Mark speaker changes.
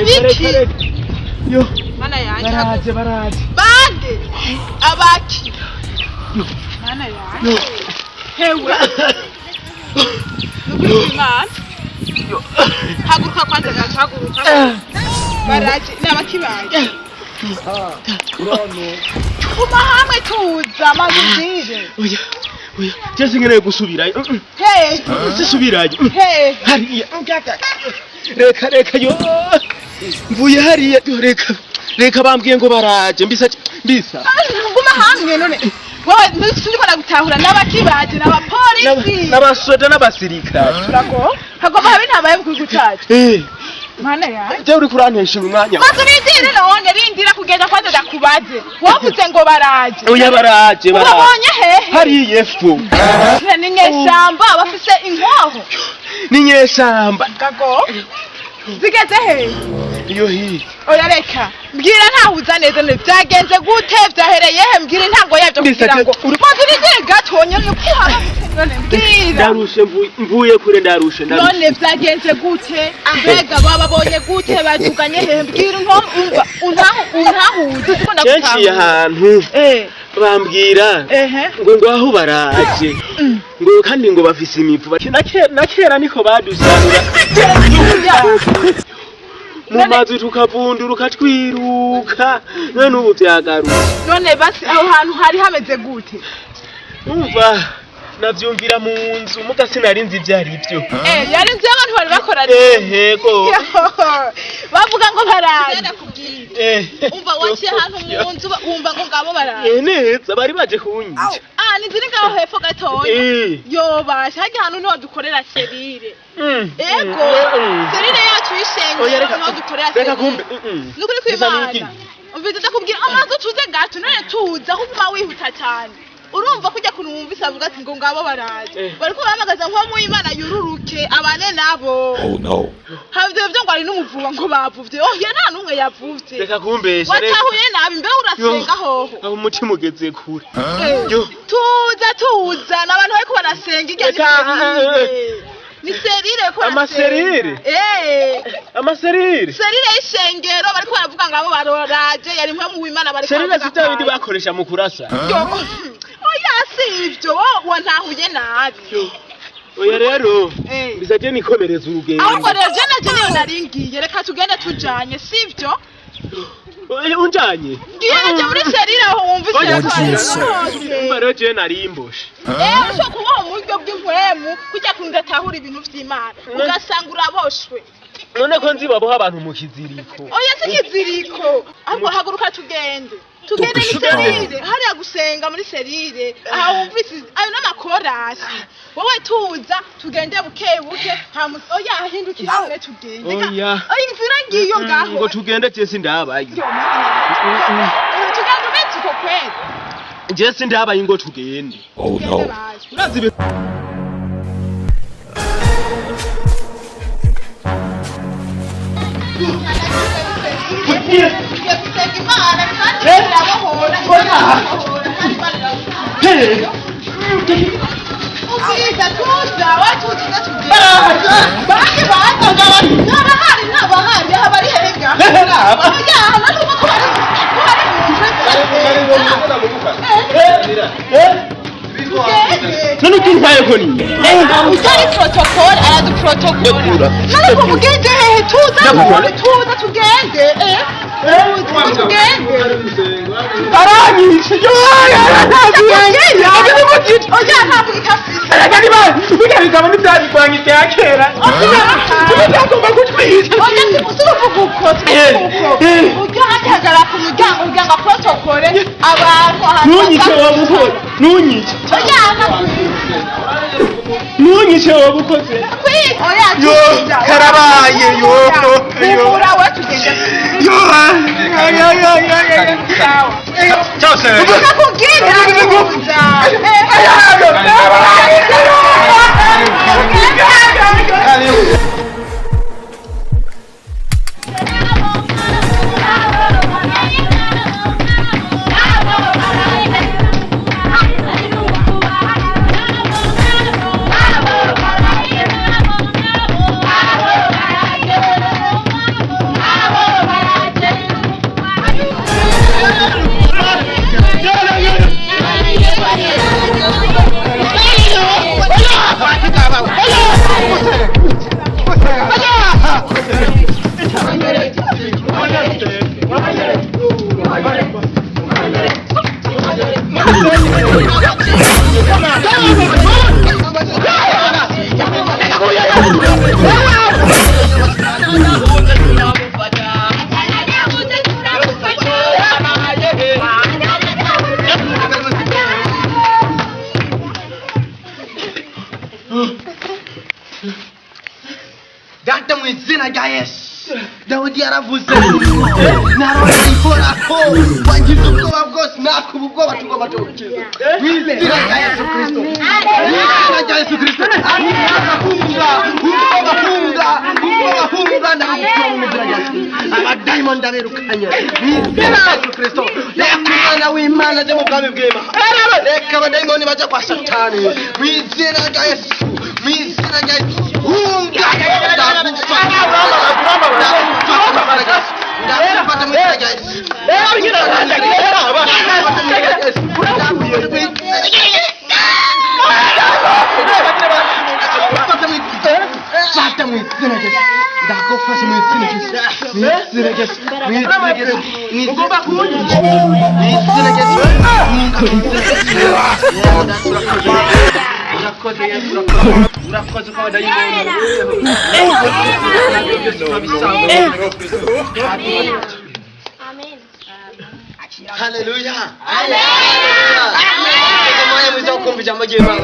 Speaker 1: ibiki
Speaker 2: yo
Speaker 1: mana yanjye
Speaker 2: baraje
Speaker 1: bande abaki mana yanjye hewe Imana haguruka kwanza gahaguruka baraje n'abakibaye kuma hamwe tuza mazindire
Speaker 2: oya cyese ngereye gusubirayo sisubirayo hariya reka yo mvuye hariya reka bambwiye ngo baraje mbisa
Speaker 1: kuma hamwe none wowe ndiko nagutahura n'abakibaje n'abapolisi
Speaker 2: n'abasoda n'abasirikare
Speaker 1: turako hagoma habe ntabaye mukuru cyacu mana yaje
Speaker 2: je uri kurantesha umwanya
Speaker 1: maze nindire none rindira kugenda kwanza ndakubaze wavuze ngo baraje
Speaker 2: oya baraje
Speaker 1: urabonye hehe
Speaker 2: hari yefo
Speaker 1: ni nyeshamba bafise inkoho
Speaker 2: ni nyeshamba
Speaker 1: gago zigeze hehe
Speaker 2: iyo hi
Speaker 1: oya reka mbwira ntahuza neza byagenze gute byahereye he mbwira intango yabyo kugira ngo maze nindire gatonye kuhara none mbwira
Speaker 2: ndarushe mvuye kure ndarushe
Speaker 1: none byagenze gute mbega bababonye gute baduganye he mbwira umva untahuze kuko
Speaker 2: ndagutangiye ahantu bambwira ngo ngaho baraje ngo kandi ngo bafise imivu na kera niko badusarura mu mazu tukavundura ukatwiruka none ubu byagaruka
Speaker 1: none basi aho hantu hari hameze gute
Speaker 2: umva navyumvira mu nzu muga sinarinzi ivyari byo
Speaker 1: yari nzi abantu bari bakora
Speaker 2: yego
Speaker 1: bavuga ngo baraje umva waciye ahantu mu nzu wumva ngo ngabo baraje
Speaker 2: neza bari baje kunyica
Speaker 1: ni ziri ngaho hepfo gatoya yo basha hajya ahantu niho dukorera serire ego serire yacu y'ishengero niho dukorera serire nukuri kw'Imana umvise ndakubwira amazi tuze gato none tuza aho uma wihuta cyane urumva kujya kuntu wumvise avuga ati ngo ngabo baraje bariko bahamagaza nko mu Imana yururuke abane nabo havyo byo ngo ari n'umuvuba ngo bavuvye nta numwe yavuvye
Speaker 2: reka kumbesha
Speaker 1: watahuye nabi mbe urasenga hoho
Speaker 2: aho umutima ugeze kure
Speaker 1: tuza n'abantu bariko barasenga ni serire ko
Speaker 2: amaserire
Speaker 1: serire y'ishengero bariko baravuga ngabo baraje yari mwe mu Imana bariko
Speaker 2: serire sitabindi bakoresha mu kurasa
Speaker 1: oya sivyo wantahuye nabi
Speaker 2: oya rero bizaje nikomereza urugendo
Speaker 1: ahubwo rero je naje naringiye reka tugende tujanye sivyo
Speaker 2: unjanye
Speaker 1: ngiye muri serire aho wumvise
Speaker 2: rero je narimboshe
Speaker 1: usho kubaho mu buryo bw'inkwemu kujya kundatahura ibintu vy'Imana ugasanga uraboshwe
Speaker 2: none ko nzibaboha abantu mu kiziriko
Speaker 1: oya sikiziriko ahubwo haguruka tugende muri serire hariya gusenga muri serire aha wumvise ayo n'amakorasi wowe tuza tugende buke oya ahindukira aho tugende oya inzira ngiyo ngaho
Speaker 2: ngo tugende je sindabaye
Speaker 1: tugende ubetse kweli
Speaker 2: je sindabaye ngo tugende urazi none ukimpaye ko ni
Speaker 1: utari protocol aradu protocol none ko mugende hehe tuza tugende
Speaker 2: aranyishe
Speaker 1: oya ntabwo ikafise
Speaker 2: aragani bandi bigabigaba n'ibyazi kwanga icya kera ugomba kutwiza
Speaker 1: oya simusuba uvuga uko ujya ku muryango kugira ngo protocol abantu
Speaker 2: ntunyice wabukoze ntunyice ntunyice wabukoze yo karabaye yo
Speaker 1: urawe tugende
Speaker 2: ciao sir
Speaker 3: data mu izina rya Yesu Dawudi yaravuze narona ikorako wagize ubwoba bwose nakuba ubwoba tugomba tukiza mu izina rya Yesu Kristo ubwoba ndabukura mu izina rya Yesu abadayimoni ndabirukanye mu izina rya Yesu Kristo reka umwana w'Imana aje mu bwami bw'Imana reka abadayimoni baje kwa Satani mu izina rya Yesu mu izina rya Yesu urakoze kwa dayimoni Haleluya Haleluya Kama mwiza kumbi jambo jema